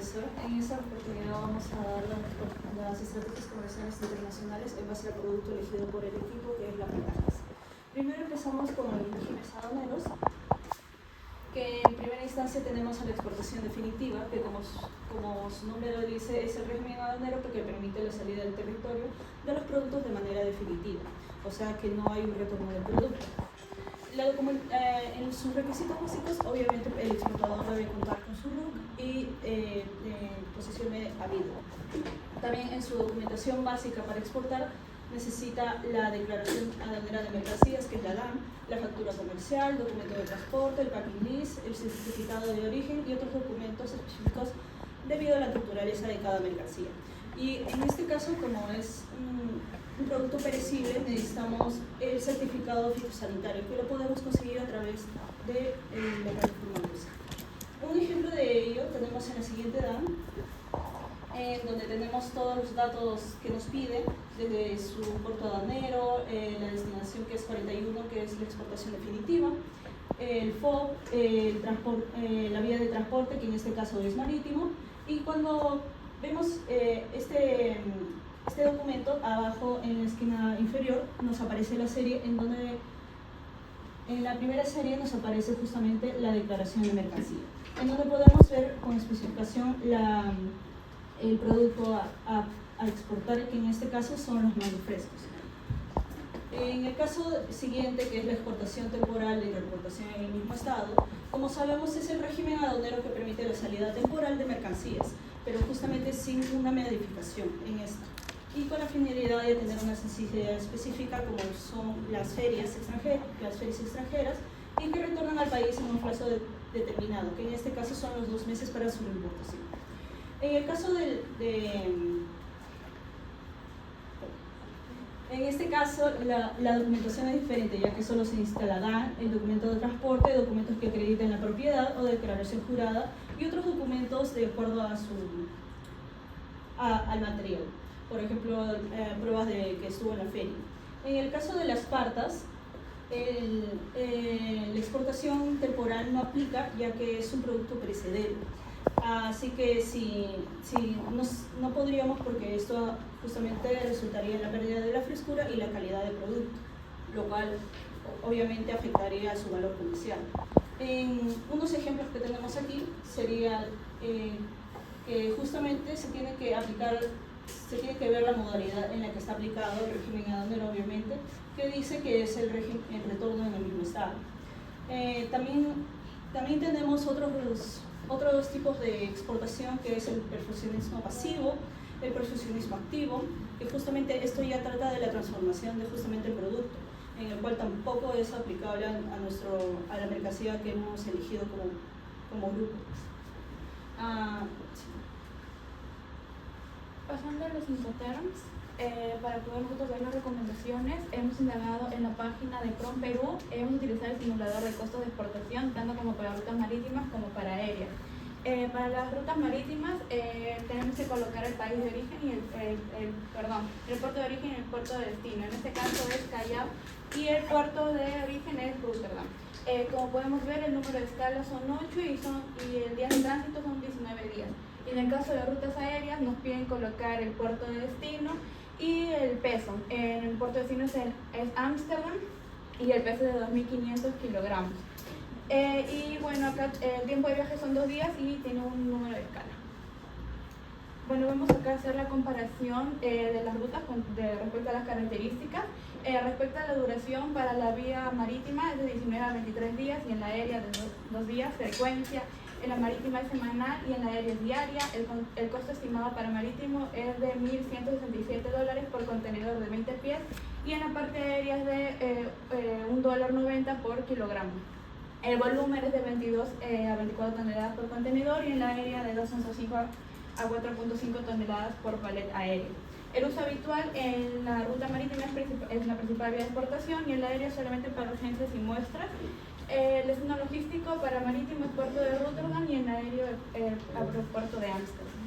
profesor. En esta oportunidad vamos a dar las estrategias comerciales internacionales en base al producto elegido por el equipo, que es la mercancía. Primero empezamos con los regímenes aduaneros, que en primera instancia tenemos a la exportación definitiva, que como su nombre lo dice, es el régimen aduanero que permite la salida del territorio de los productos de manera definitiva, o sea que no hay un retorno del producto. En sus requisitos básicos, obviamente el exportador debe contar con su RUC y posesión de habido. También en su documentación básica para exportar necesita la declaración aduanera de mercancías, que es la DAM, la factura comercial, documento de transporte, el packing list, el certificado de origen y otros documentos específicos debido a la naturaleza de cada mercancía. Y en este caso, como es un producto perecible, necesitamos el certificado fitosanitario, que lo podemos conseguir a través de la plataforma USA. Un ejemplo de ello tenemos en la siguiente DAM, en donde tenemos todos los datos que nos pide, desde su puerto aduanero, la destinación, que es 41, que es la exportación definitiva, el FOB, la vía de transporte, que en este caso es marítimo. Y cuando vemos este documento, abajo en la esquina inferior nos aparece la serie, en donde en la primera serie nos aparece justamente la declaración de mercancía, en donde podemos ver con especificación el producto a exportar, que en este caso son los mangos frescos. En el caso siguiente, que es la exportación temporal y reexportación en el mismo estado, como sabemos, es el régimen aduanero que permite la salida temporal de mercancías, pero justamente sin una modificación en esta, y con la finalidad de tener una sensibilidad específica, como son las ferias extranjeras, y que retornan al país en un plazo determinado, que en este caso son los 2 meses para su reimportación. En el caso en este caso, la documentación es diferente, ya que solo se necesita la DAN, el documento de transporte, documentos que acrediten la propiedad o declaración jurada y otros documentos de acuerdo a al material. Por ejemplo, pruebas de que estuvo en la feria. En el caso de las partas, la exportación temporal no aplica, ya que es un producto perecedero. Así que no podríamos, porque esto justamente resultaría en la pérdida de la frescura y la calidad del producto, lo cual obviamente afectaría a su valor comercial. En unos ejemplos que tenemos aquí sería que justamente se tiene que ver la modalidad en la que está aplicado el régimen aduanero, obviamente, que dice que es el retorno en el mismo estado. También tenemos otros tipos de exportación, que es el perfeccionismo pasivo, el perfeccionismo activo, que justamente esto ya trata de la transformación de justamente el producto, en el cual tampoco es aplicable a la mercancía que hemos elegido como grupo. Sí. Pasando a los Incoterms, para poder nosotros dar las recomendaciones, hemos indagado en la página de PROM Perú, hemos utilizado el simulador de costos de exportación, tanto como para rutas marítimas como para aéreas. Para las rutas marítimas tenemos que colocar el país de origen y el puerto de origen y el puerto de destino. En este caso es Callao y el puerto de origen es Rotterdam. Como podemos ver, el número de escalas son 8 y el día de tránsito son 19 días. Y en el caso de rutas aéreas nos piden colocar el puerto de destino y el peso. En el puerto de destino es Ámsterdam y el peso es de 2.500 kilogramos. Y bueno, acá el tiempo de viaje son 2 días y tiene un número de escala. Bueno, vamos acá a hacer la comparación de las rutas respecto a las características. Respecto a la duración, para la vía marítima es de 19 a 23 días y en la aérea de 2 días. Frecuencia en la marítima es semanal y en la aérea es diaria. El costo estimado para marítimo es de $1.167 por contenedor de 20 pies y en la parte aérea es de $1.90 por kilogramo. El volumen es de 22 a 24 toneladas por contenedor y en la aérea de 2.5 a 4.5 toneladas por palet aéreo. El uso habitual en la ruta marítima es la principal vía de exportación y en la aérea solamente para urgencias y muestras. El destino logístico para marítimo es puerto de Rotterdam y en aéreo aeropuerto de Ámsterdam.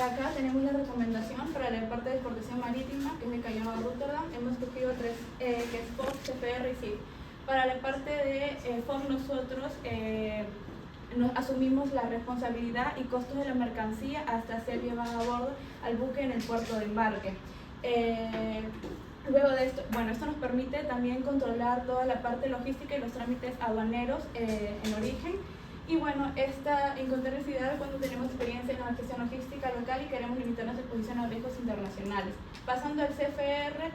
Acá tenemos la recomendación para la parte de exportación marítima, que es de Callao a Rotterdam. Hemos escogido 3, que es FOB, CPR y CIF. Para la parte de FOB nosotros nos asumimos la responsabilidad y costos de la mercancía hasta ser llevada a bordo al buque en el puerto de embarque. Luego de esto, bueno, esto nos permite también controlar toda la parte logística y los trámites aduaneros en origen. Y bueno, esta encontrar es ideal cuando tenemos experiencia en la gestión logística local y queremos limitar nuestra exposición a riesgos internacionales. Pasando al CFR,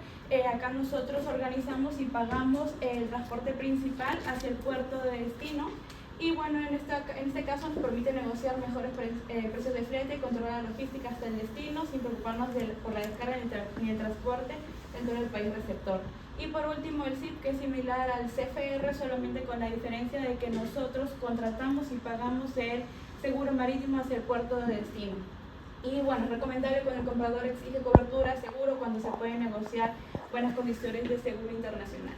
acá nosotros organizamos y pagamos el transporte principal hacia el puerto de destino. Y bueno, en este caso nos permite negociar mejores precios de flete y controlar la logística hasta el destino sin preocuparnos por la descarga ni el transporte dentro del país receptor. Y por último el SIP, que es similar al CFR, solamente con la diferencia de que nosotros contratamos y pagamos el seguro marítimo hacia el puerto de destino. Y bueno, es recomendable cuando el comprador exige cobertura seguro cuando se puede negociar buenas condiciones de seguro internacional.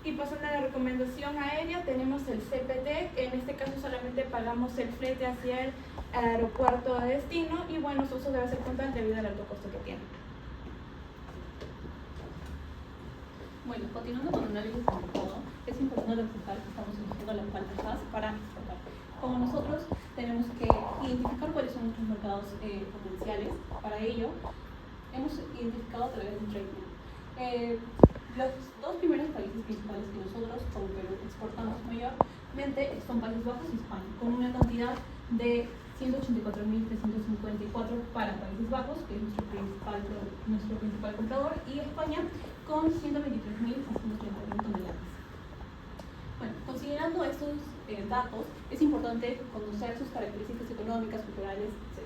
Y pasando a la recomendación aérea, tenemos el CPT, en este caso solamente pagamos el flete hacia el aeropuerto de destino y bueno, su uso debe ser constante debido al alto costo que tiene. Bueno, continuando con un análisis de mercado, es importante resaltar que estamos eligiendo las ventajas para exportar. Como nosotros tenemos que identificar cuáles son nuestros mercados potenciales, para ello hemos identificado a través del trading. Los dos primeros países principales que nosotros como Perú exportamos mayormente son Países Bajos y España, con una cantidad de 184.354 para Países Bajos, que es nuestro principal comprador, y España con 123.631 toneladas. Bueno, considerando estos datos, es importante conocer sus características económicas, culturales, etc.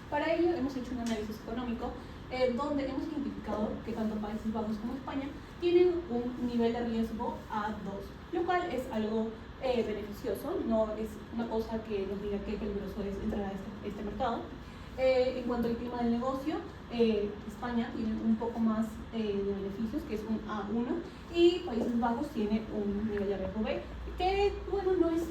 Para ello hemos hecho un análisis económico donde hemos identificado que tanto Países Bajos como España tienen un nivel de riesgo A2, lo cual es algo beneficioso, no es una cosa que nos diga qué peligroso es entrar a este mercado. En cuanto al clima del negocio, España tiene un poco más de beneficios, que es un A1, y Países Bajos tiene un nivel de riesgo B, que bueno, no es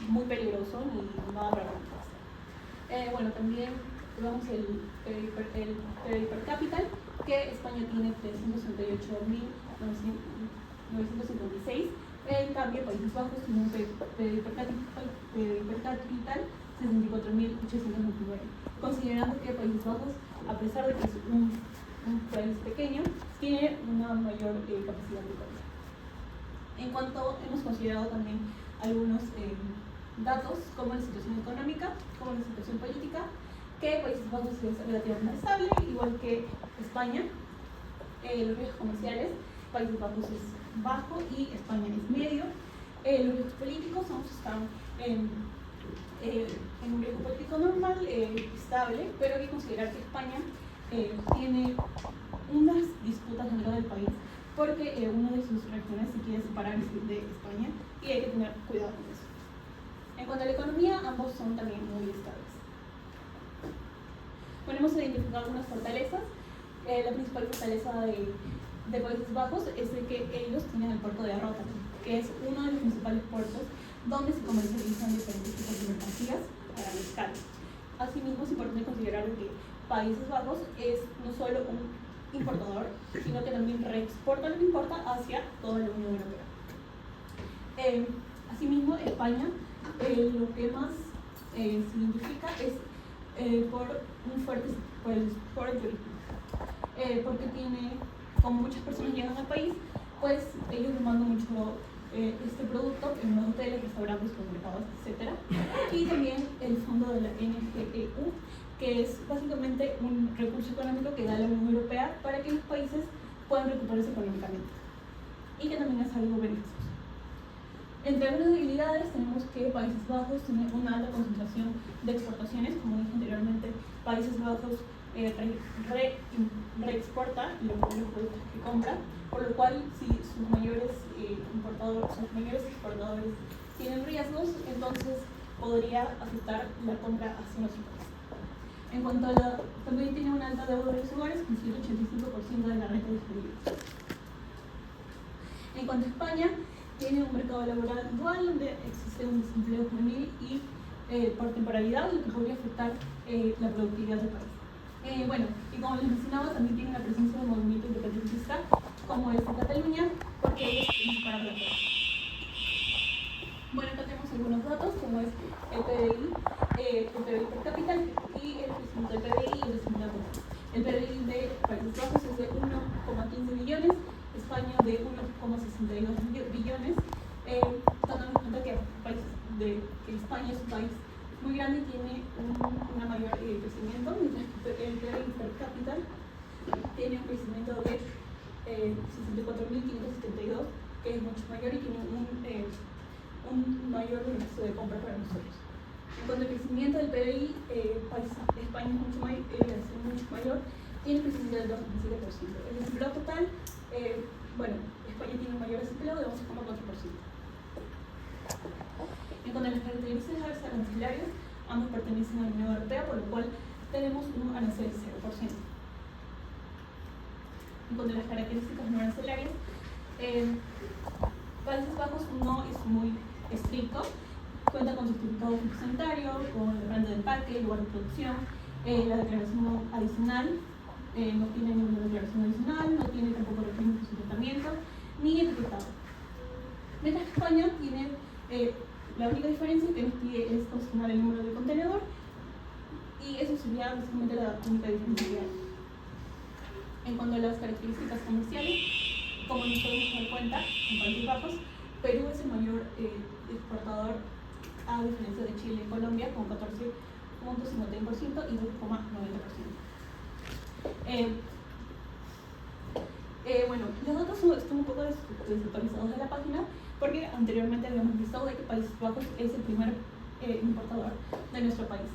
muy peligroso ni nada para preocuparse. Bueno, también tenemos el PIB per cápita, que España tiene 368.956. En cambio, Países Bajos tiene un PIB per cápita 64.829. Considerando que Países Bajos, a pesar de que es un país pequeño, tiene una mayor capacidad de compra. En cuanto hemos considerado también algunos datos como la situación económica, como la situación política, que Países Bajos es relativamente estable, igual que España. Los riesgos comerciales, Países Bajos es bajo y España es medio. Los riesgos políticos están en un riesgo político normal, estable, pero hay que considerar que España tiene unas disputas dentro del país porque una de sus regiones se quiere separar de España y hay que tener cuidado con eso. En cuanto a la economía, ambos son también muy estables. Bueno, hemos identificado algunas fortalezas. La principal fortaleza de Países Bajos es de que ellos tienen el puerto de Rotterdam, que es uno de los principales puertos donde se comercializan diferentes tipos de mercancías a gran escala. Asimismo, es importante considerar que Países Bajos es no solo un importador, sino que también reexporta lo que importa hacia toda la Unión Europea. Asimismo, España lo que más se identifica es por el turismo, porque tiene, como muchas personas llegan al país, pues ellos demandan mucho este producto en los hoteles, restaurantes, supermercados, etc. Y también el fondo de la NGEU, que es básicamente un recurso económico que da la Unión Europea para que los países puedan recuperarse económicamente, y que también es algo beneficioso. Entre algunas debilidades tenemos que Países Bajos tiene una alta concentración de exportaciones, como dije anteriormente. Países Bajos reexporta los productos que compra, por lo cual si sus mayores exportadores tienen riesgos, entonces podría afectar la compra hacia nuestro país. En cuanto a también tiene una alta deuda de los hogares, con 185% de la renta disponible. En cuanto a España, tiene un mercado laboral dual donde existe un desempleo juvenil y por temporalidad, lo que podría afectar la productividad del país. Bueno, y como les mencionaba, también tiene una presencia de movimiento independentista como es en Cataluña, porque ellos quieren separar la tierra. Bueno, acá tenemos el algunos datos, como es el PBI per cápita y el crecimiento del PBI y el crecimiento del PIB. El PBI de Países Bajos es de 1,15 billones, España de 1,62 billones, tomando en cuenta que España es un país muy grande y tiene una mayor crecimiento, mientras que el PBI per cápita tiene un crecimiento de 64.572, que es mucho mayor y tiene un mayor beneficio de compra para nosotros. En cuanto al crecimiento del PBI, España es mucho mayor, tiene un crecimiento del 2,7%. El desempleo total, España tiene un mayor desempleo de 11,4%. En cuanto a las características arancelarias, ambos pertenecen a la Unión Europea, por lo cual tenemos un arancel de 0%. En cuanto a las características no arancelarias, Países Bajos no es muy estricto, cuenta con certificado sanitario, con el grande de empaque, el lugar de producción, la declaración adicional, no tiene ninguna declaración adicional, no tiene tampoco requerimientos de tratamiento, ni etiquetado. Mientras que España tiene la única diferencia que nos pide es consignar el número del contenedor, y eso sería básicamente la única diferencia que hay. En cuanto a las características comerciales, como nos podemos dar cuenta, en Países Bajos, Perú es el mayor exportador, a diferencia de Chile y Colombia, con 14,51% y 2,90%. Los datos están un poco desactualizados de la página, porque anteriormente habíamos visto de que Países Bajos es el primer importador de nuestro país.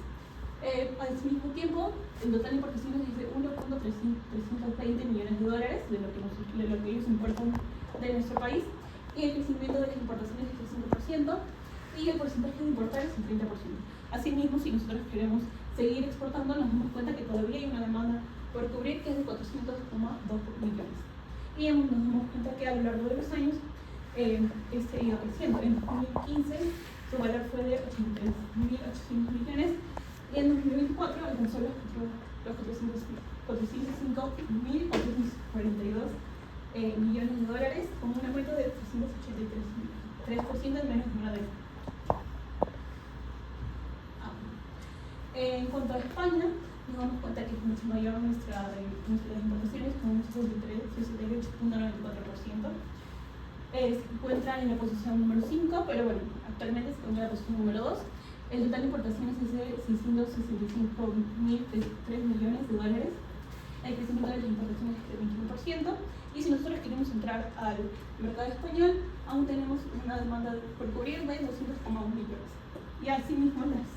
Al mismo tiempo, el total de importaciones es de 1,320 millones de dólares de lo que ellos importan de nuestro país, y el crecimiento de las importaciones es del 5%, y el porcentaje de importar es el 30%. Asimismo, si nosotros queremos seguir exportando, nos damos cuenta que todavía hay una demanda por cubrir, que es de 400,2 millones. Y nos damos cuenta que a lo largo de los años este ha ido creciendo. En 2015 su valor fue de 83.800 millones, y en 2024 alcanzó los 405.442 millones de dólares, con un aumento de 383% en menos de una década. En cuanto a España, nos damos cuenta que es mucho mayor nuestras importaciones, con un 68,94%. Se encuentra en la posición número 5, pero bueno, actualmente se encuentra en la posición número 2. El total de importaciones es de 665.003 millones de dólares. El crecimiento de las importaciones es de 21%. Y si nosotros queremos entrar al mercado español, aún tenemos una demanda por cubrir de 200,1 millones. Y asimismo las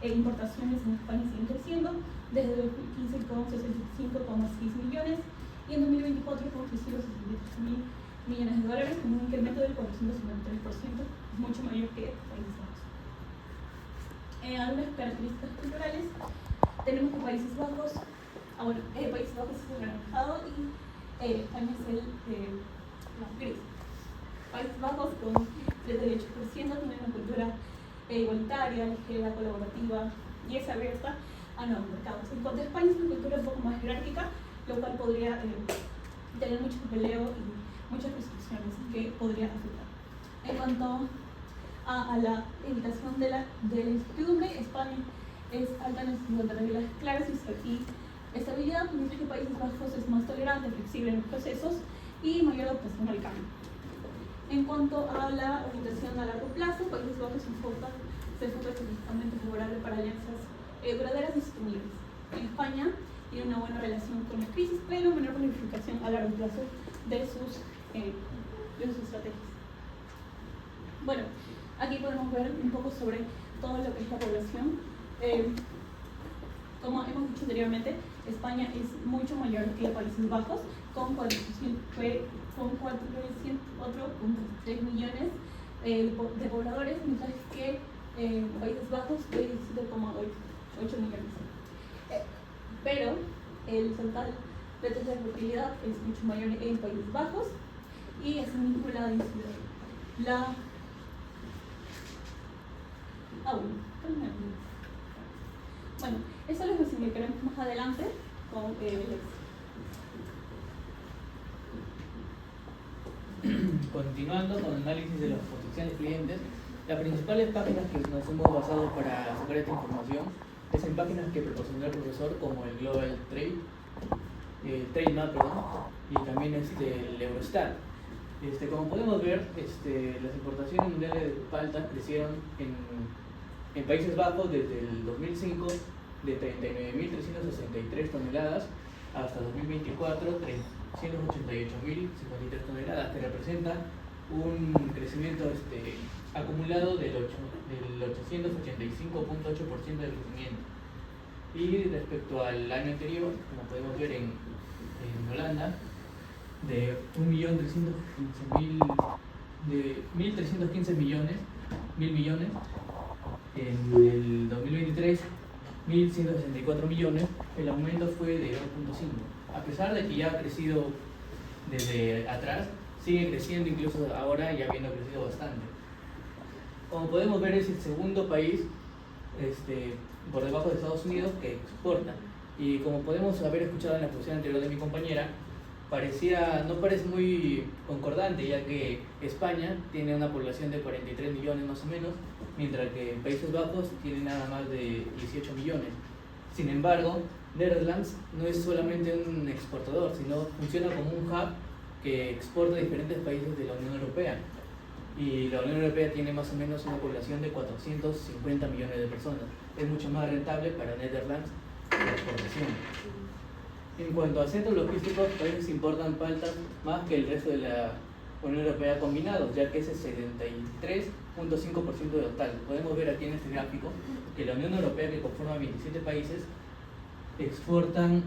importaciones en España siguen creciendo, desde 2015 con 65,6 millones y en 2024 con 363.000 millones de dólares, con un incremento del 453%, mucho mayor que Países Bajos. Algunas características culturales, tenemos que Países Bajos es el anaranjado y España es el gris. Países Bajos con 38% tienen una cultura igualitaria, ligera, colaborativa y es abierta a nuevos mercados. En cuanto a España, es una cultura un poco más jerárquica, lo cual podría tener mucho papeleo y muchas restricciones que podría afectar. En cuanto a la evitación de la incertidumbre, España es alta en de reglas claras y estabilidad, mientras que Países Bajos es más tolerante, flexible en los procesos y mayor adaptación al cambio. En cuanto a la orientación a largo plazo, Países Bajos se enfoca específicamente favorable para alianzas duraderas y sostenibles. En España tiene una buena relación con la crisis, pero menor planificación a largo plazo de sus estrategias. Bueno, aquí podemos ver un poco sobre todo lo que es la población. Como hemos dicho anteriormente, España es mucho mayor que Países Bajos, con 404,3 millones de pobladores, mientras que Países Bajos de 17,8 millones. Pero el total de tasa de fertilidad es mucho mayor en Países Bajos y asimismo la densidad. Bueno, eso lo explicaremos más adelante con Continuando con el análisis de los potenciales clientes, Las principales páginas que nos hemos basado para sacar esta información es en páginas que proporcionó el profesor, como el Global Trade Map, y también el Eurostat. Como podemos ver, las importaciones mundiales de palta crecieron en Países Bajos desde el 2005 de 39.363 toneladas hasta 2024 388.053 toneladas, que representa un crecimiento acumulado del 885.8% de crecimiento. Y respecto al año anterior, como podemos ver en Holanda, de 1.315 millones, en el 2023 1.164 millones, el aumento fue de 2.5. A pesar de que ya ha crecido desde atrás, sigue creciendo incluso ahora, ya habiendo crecido bastante. Como podemos ver, es el segundo país por debajo de Estados Unidos que exporta. Y como podemos haber escuchado en la exposición anterior de mi compañera, no parece muy concordante, ya que España tiene una población de 43 millones más o menos, mientras que Países Bajos tiene nada más de 18 millones. Sin embargo, Netherlands no es solamente un exportador, sino funciona como un hub que exporta a diferentes países de la Unión Europea. Y la Unión Europea tiene más o menos una población de 450 millones de personas. Es mucho más rentable para Netherlands la exportación. En cuanto a centros logísticos, países importan palta más que el resto de la Unión Europea combinados, ya que es el 73.5% del total. Podemos ver aquí en este gráfico que la Unión Europea, que conforma 27 países, exportan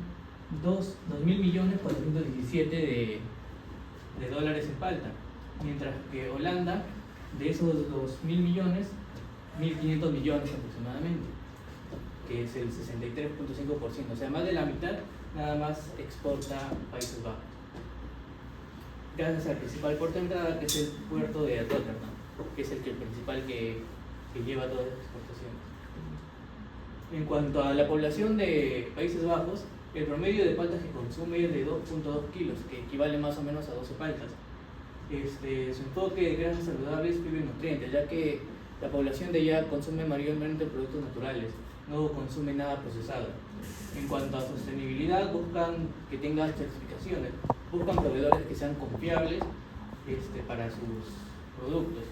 2.417.000 de dólares en palta, mientras que Holanda, de esos 2.000 millones, 1.500 millones aproximadamente, que es el 63.5%, o sea, más de la mitad nada más exporta Países Bajos, gracias al principal puerto de entrada, que es el puerto de Rotterdam, que es el principal que lleva todas las exportaciones. En cuanto a la población de Países Bajos, el promedio de paltas que consume es de 2.2 kilos, que equivale más o menos a 12 paltas. Su enfoque de grasas saludables, fibra y nutrientes, ya que la población de allá consume mayormente productos naturales, no consume nada procesado. En cuanto a sostenibilidad, buscan que tengan certificaciones, buscan proveedores que sean confiables para sus productos,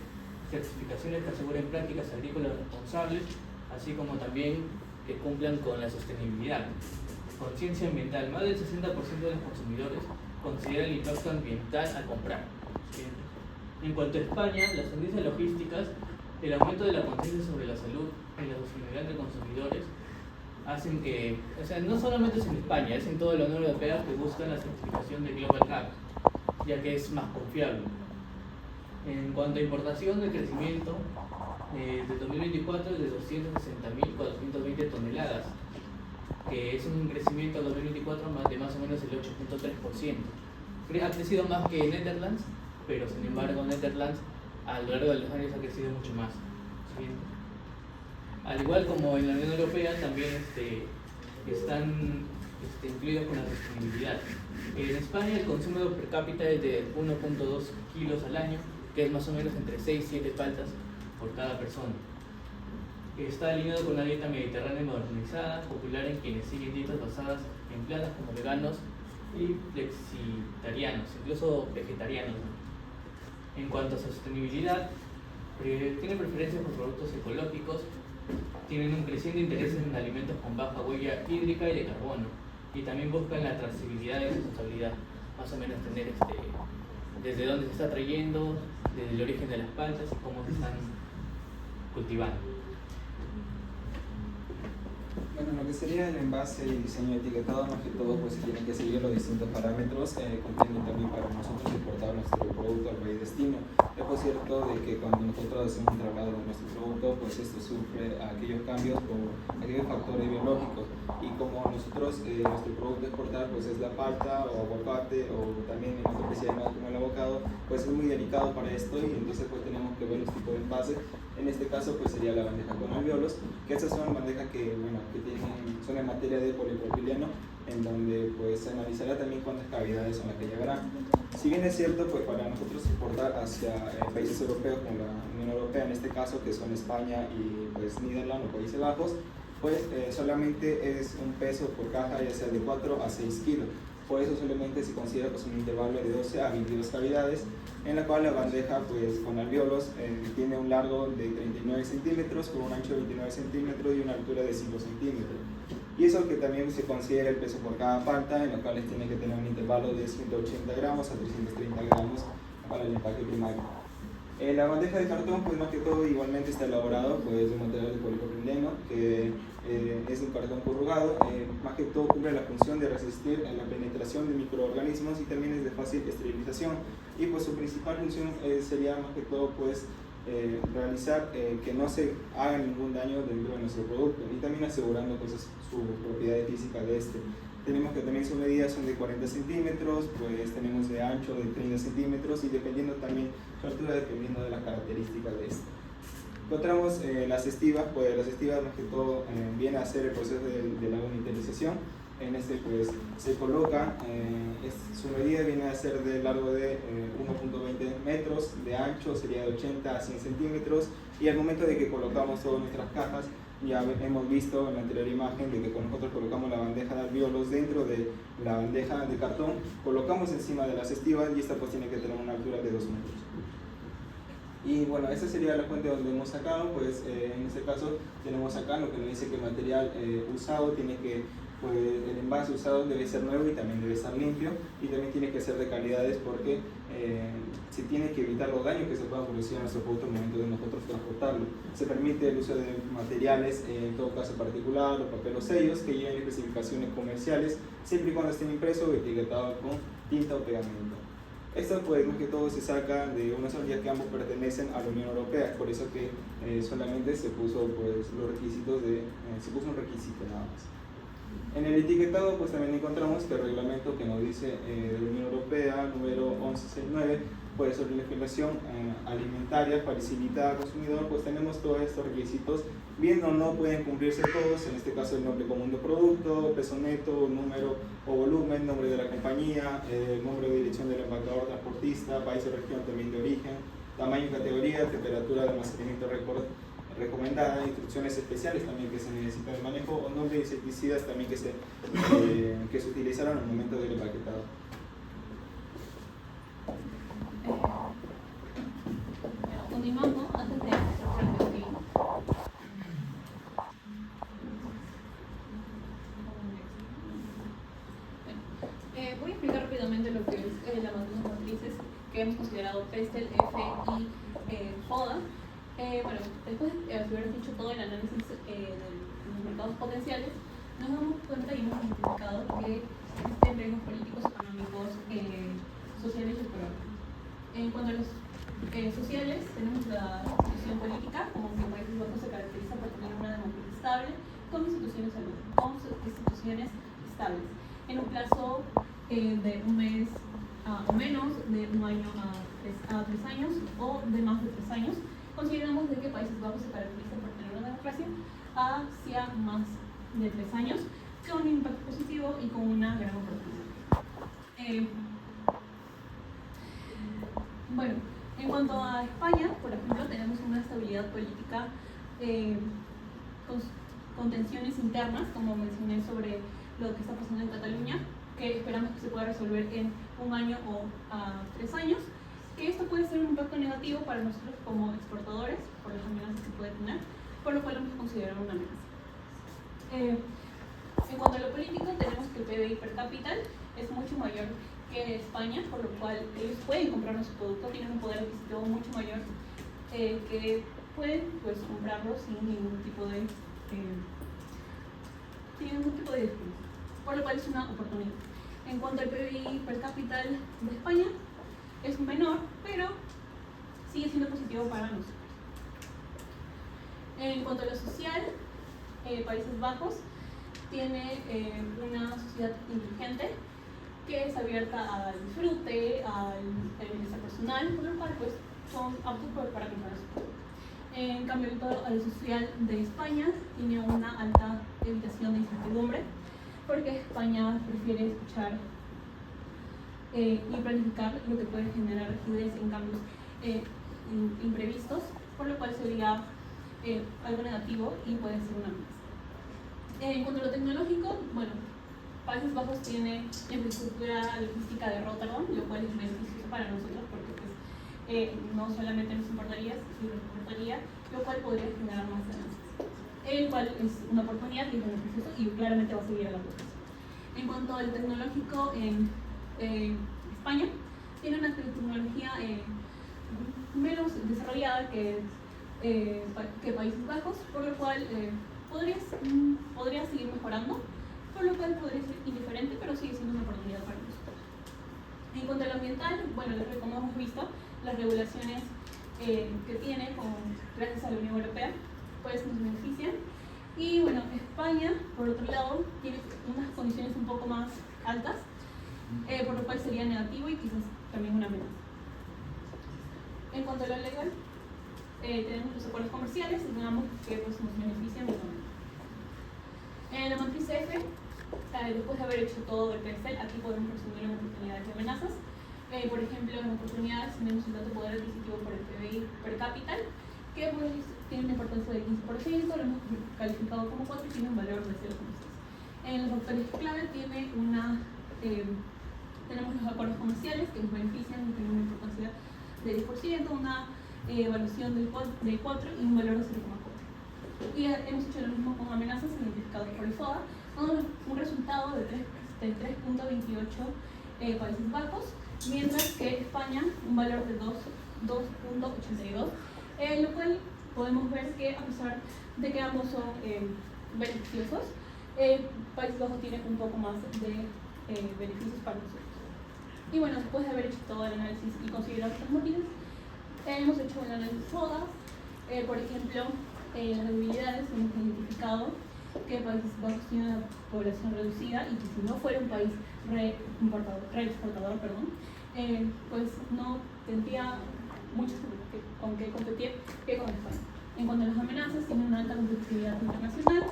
certificaciones que aseguren prácticas agrícolas responsables, así como también que cumplan con la sostenibilidad. Conciencia ambiental, más del 60% de los consumidores considera el impacto ambiental al comprar. En cuanto a España, las tendencias logísticas, el aumento de la conciencia sobre la salud y la sostenibilidad de consumidores hacen que, no solamente es en España, es en toda la Unión Europea que buscan la certificación de Global Gap, ya que es más confiable. En cuanto a importación, el crecimiento del 2024 es de 260.420 toneladas, que es un crecimiento en 2024 de más o menos el 8.3%. Ha crecido más que Netherlands, pero sin embargo Netherlands a lo largo de los años ha crecido mucho más. ¿Sí? Al igual como en la Unión Europea, también están incluidos con la sostenibilidad. En España el consumo per cápita es de 1.2 kilos al año, que es más o menos entre 6 y 7 paltas por cada persona. Está alineado con la dieta mediterránea modernizada, popular en quienes siguen dietas basadas en plantas como veganos y flexitarianos, incluso vegetarianos. En cuanto a sostenibilidad, tienen preferencias por productos ecológicos, tienen un creciente interés en alimentos con baja huella hídrica y de carbono, y también buscan la trazabilidad y sustentabilidad, más o menos tener desde dónde se está trayendo, desde el origen de las plantas y cómo se están cultivando. Bueno, lo que sería el envase y el diseño etiquetado, más que todo, pues tienen que seguir los distintos parámetros que contienen también para nosotros importar nuestro producto al país destino. Es por cierto de que cuando nosotros hacemos un traslado de nuestro producto, pues esto sufre aquellos cambios por aquellos factores biológicos. Y como nosotros, nuestro producto exportar, pues es la palta o aguacate, o también en otra especie como el avocado, pues es muy delicado para esto, y entonces pues tenemos que ver los tipos de envase. En este caso pues sería la bandeja con alvéolos, que estas son bandejas que, bueno, que son en materia de polipropileno, en donde pues se analizará también cuántas cavidades son las que llevarán. Si bien es cierto, pues para nosotros exportar hacia países europeos como la Unión Europea, en este caso que son España y pues Niderlandes o Países Bajos, pues solamente es un peso por caja, ya sea de 4 a 6 kilos. Por eso solamente se considera pues, un intervalo de 12 a 22 cavidades, en la cual la bandeja pues, con alvéolos tiene un largo de 39 centímetros, con un ancho de 29 centímetros y una altura de 5 centímetros. Y eso que también se considera el peso por cada palta, en los cuales tiene que tener un intervalo de 180 gramos a 330 gramos para el empaque primario. La bandeja de cartón, pues más que todo, igualmente está elaborado pues, de un material de polipropileno, que es un cartón corrugado, más que todo cumple la función de resistir la penetración de microorganismos y también es de fácil esterilización. Y pues su principal función sería más que todo pues, realizar que no se haga ningún daño dentro de nuestro producto y también asegurando pues, su propiedad física de este. Tenemos que también sus medidas son de 40 centímetros, pues tenemos de ancho de 30 centímetros y dependiendo también su altura, dependiendo de las características de este. Encontramos las estivas, pues las estivas más que todo viene a ser el proceso de la unitarización. En este pues se coloca, su medida viene a ser de largo de 1.20 metros, de ancho sería de 80 a 100 centímetros y al momento de que colocamos todas nuestras cajas, ya hemos visto en la anterior imagen de que cuando nosotros colocamos la bandeja de alvéolos dentro de la bandeja de cartón, colocamos encima de las estivas y esta pues tiene que tener una altura de 2 metros. Y bueno, esa sería la fuente donde hemos sacado, pues en este caso tenemos acá lo que nos dice que el material usado tiene que, pues el envase usado debe ser nuevo y también debe estar limpio y también tiene que ser de calidades porque se tiene que evitar los daños que se puedan producir a nuestro producto al momento de nosotros transportarlo. Se permite el uso de materiales, en todo caso particular, o papel o sellos que lleven especificaciones comerciales siempre y cuando estén impresos o etiquetados con tinta o pegamento. Esto pues más que todo se saca de unas orillas que ambos pertenecen a la Unión Europea, por eso que solamente se puso pues, los requisitos se puso un requisito nada más. En el etiquetado pues también encontramos que el reglamento que nos dice de la Unión Europea número 1169 pues sobre la legislación alimentaria facilitada al consumidor, pues tenemos todos estos requisitos, bien o no pueden cumplirse todos, en este caso el nombre común del producto, peso neto, número o volumen, nombre de la compañía, nombre de dirección del embajador, transportista, país o región también de origen, tamaño y categoría, temperatura de almacenamiento recomendada, instrucciones especiales también que se necesitan de manejo o nombre de insecticidas también que se utilizaron al momento del empaquetado. Continuamos antes de voy a explicar rápidamente lo que es las matrices que hemos considerado PESTEL, F y FODA. Bueno, después de haber dicho todo el análisis de los mercados potenciales, nos damos cuenta y hemos identificado que existen riesgos políticos, económicos, sociales y económicos. En cuanto a los sociales, tenemos la situación política, como que Países Bajos se caracteriza por tener una democracia estable, con instituciones estables, en un plazo de un mes o menos, de un año a 3 años o de más de 3 años. Consideramos de que Países Bajos se caracteriza por tener una democracia hacia más de 3 años, con un impacto positivo y con una gran oportunidad. Bueno, en cuanto a España, por ejemplo, tenemos una estabilidad política con tensiones internas, como mencioné sobre lo que está pasando en Cataluña, que esperamos que se pueda resolver en 1 año o 3 años, que esto puede ser un impacto negativo para nosotros como exportadores, por las amenazas que puede tener, por lo cual hemos considerado una amenaza. En cuanto a lo político, tenemos que el PBI per cápita es mucho mayor que España, por lo cual ellos pueden comprar nuestro producto, tienen un poder adquisitivo mucho mayor que pueden pues, comprarlo sin ningún tipo de disputa, por lo cual es una oportunidad. En cuanto al PBI per cápita de España, es menor, pero sigue siendo positivo para nosotros. En cuanto a lo social, Países Bajos tiene una sociedad inteligente que es abierta al disfrute, al bienestar personal, por lo cual pues, son aptos para comprarse. En cambio, el todo social de España tiene una alta evitación de incertidumbre, porque España prefiere escuchar y planificar lo que puede generar rigidez en cambios imprevistos, por lo cual sería algo negativo y puede ser una amenaza. En cuanto a lo tecnológico, bueno, Países Bajos tiene infraestructura logística de Rotterdam, lo cual es beneficioso para nosotros porque pues, no solamente nos importaría, sino nos importaría, lo cual podría generar más ganancias. El cual es una oportunidad y es beneficioso y claramente va a seguir a la población. En cuanto al tecnológico en España, tiene una tecnología menos desarrollada que Países Bajos, por lo cual podría seguir mejorando, por lo cual podría ser indiferente, pero sigue siendo una oportunidad para nosotros. En cuanto a lo ambiental, bueno, como hemos visto, las regulaciones que tiene gracias a la Unión Europea, pues nos benefician. Y bueno, España, por otro lado, tiene unas condiciones un poco más altas, por lo cual sería negativo y quizás también una amenaza. En cuanto a lo legal, tenemos los acuerdos comerciales, digamos que pues, nos benefician mutuamente. En la matriz F, después de haber hecho todo el Excel, aquí podemos resumir en oportunidades y amenazas. Por ejemplo, en oportunidades tenemos un dato de poder adquisitivo por el PBI per cápita, que pues, tiene una importancia del 15%, lo hemos calificado como 4 y tiene un valor de 0,6. En los factores clave tenemos los acuerdos comerciales que nos benefician, tienen una importancia del 10%, una evaluación del 4 y un valor de 0,4. Y hemos hecho lo mismo con amenazas identificadas por el FOA, con un resultado de 3.28 Países Bajos, mientras que España un valor de 2.82, lo cual podemos ver que a pesar de que ambos son beneficiosos, Países Bajos tiene un poco más de beneficios para nosotros. Y bueno, después de haber hecho todo el análisis y considerado estos motivos, hemos hecho el análisis FODA. Por ejemplo, las debilidades hemos identificado que Países Bajos tiene una población reducida y que si no fuera un país reexportador, pues no tendría mucho con qué competir que con España. En cuanto a las amenazas, tiene una alta competitividad internacional,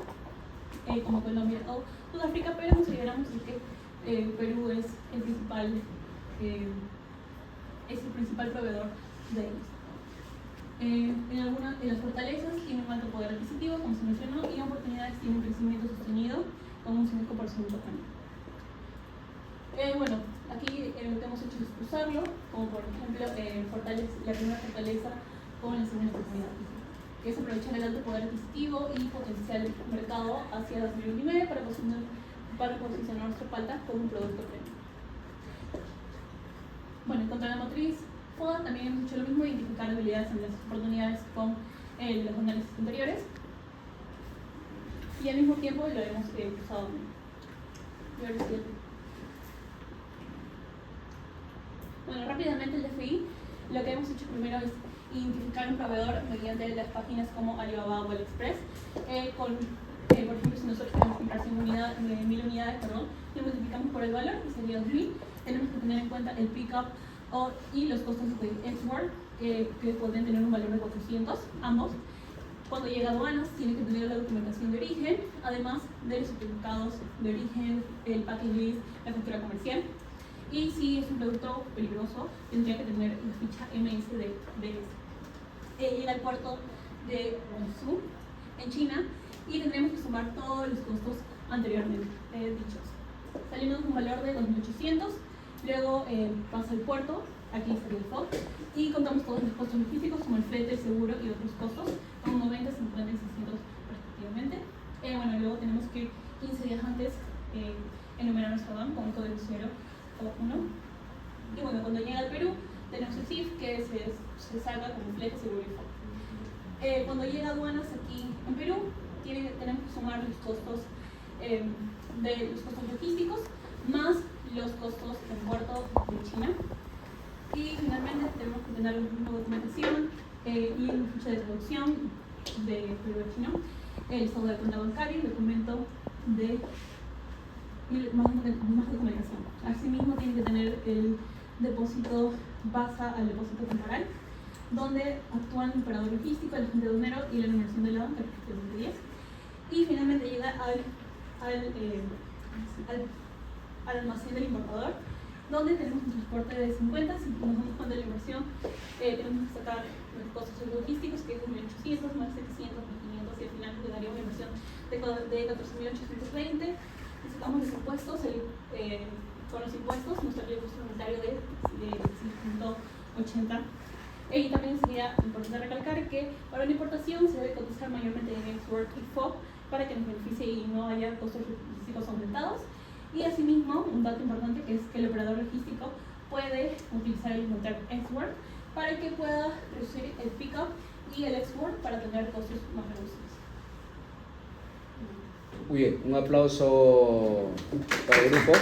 como Colombia o Sudáfrica, pero consideramos que Perú es el principal proveedor de ellos. En las fortalezas tiene un alto poder adquisitivo, como se mencionó, y en oportunidades tiene un crecimiento sostenido con un 5% anual. Bueno, aquí lo que hemos hecho es usarlo, como por ejemplo la primera fortaleza con el semestre que es aprovechar el alto poder adquisitivo y potencial del mercado hacia 2029 para posicionar nuestra palta como un producto premium. Bueno, en cuanto a la matriz FODA, también hemos hecho lo mismo, identificar habilidades en las oportunidades con los análisis anteriores y al mismo tiempo lo hemos usado. Y ahora sí. Bueno, rápidamente el DFI, lo que hemos hecho primero es identificar un proveedor mediante las páginas como Alibaba o AliExpress. Por ejemplo, si nosotros queremos comprar 1.000 unidades, lo multiplicamos por el valor, que sería 2.000. Tenemos que tener en cuenta el pick-up y los costos de export, que pueden tener un valor de 400, ambos. Cuando llega a aduanas, tiene que tener la documentación de origen, además de los certificados de origen, el packaging list, la factura comercial. Y si es un producto peligroso, tendría que tener la ficha MS de eso. Llega al puerto de Guangzhou, en China, y tendremos que sumar todos los costos anteriormente dichos. Salimos con un valor de 2.800, luego pasa al puerto, aquí estaría el FOB, y contamos todos los costos logísticos como el flete, el seguro y otros costos, con 90, 50 y 600 respectivamente. Bueno, luego tenemos que 15 días antes enumerar nuestro DAM con un código 0 o 1. Y bueno, cuando llega al Perú, tenemos el CIF que se saca como flete, seguro y FOB. Cuando llega a aduanas aquí en Perú, tenemos que sumar los costos logísticos más los costos del puerto de China. Y finalmente tenemos que tener la misma documentación y una ficha de traducción de Perú a chino, el estado de cuenta bancaria y el documento de más documentación. Asimismo tiene que tener el depósito, pasa al depósito temporal donde actúan el operador logístico, el agente aduanero y la numeración de la banca, respectivamente 10. Y finalmente llega al almacén del importador, donde tenemos un transporte de 50. Si nos damos cuenta de la inversión, tenemos que sacar los costos logísticos, que es 1.800 más 700, 1.500, y al final nos daría una inversión de 14.820. Si sacamos los impuestos, con los impuestos nos daría el costo unitario de 6.80. Y también sería importante recalcar que para la importación se debe cotizar mayormente en Ex-Work y FOB para que nos beneficie y no haya costos logísticos aumentados. Y asimismo, un dato importante que es que el operador logístico puede utilizar el Incoterm Ex-Work para que pueda reducir el pick-up y el Ex-Work para tener costos más reducidos. Muy bien, un aplauso para el grupo.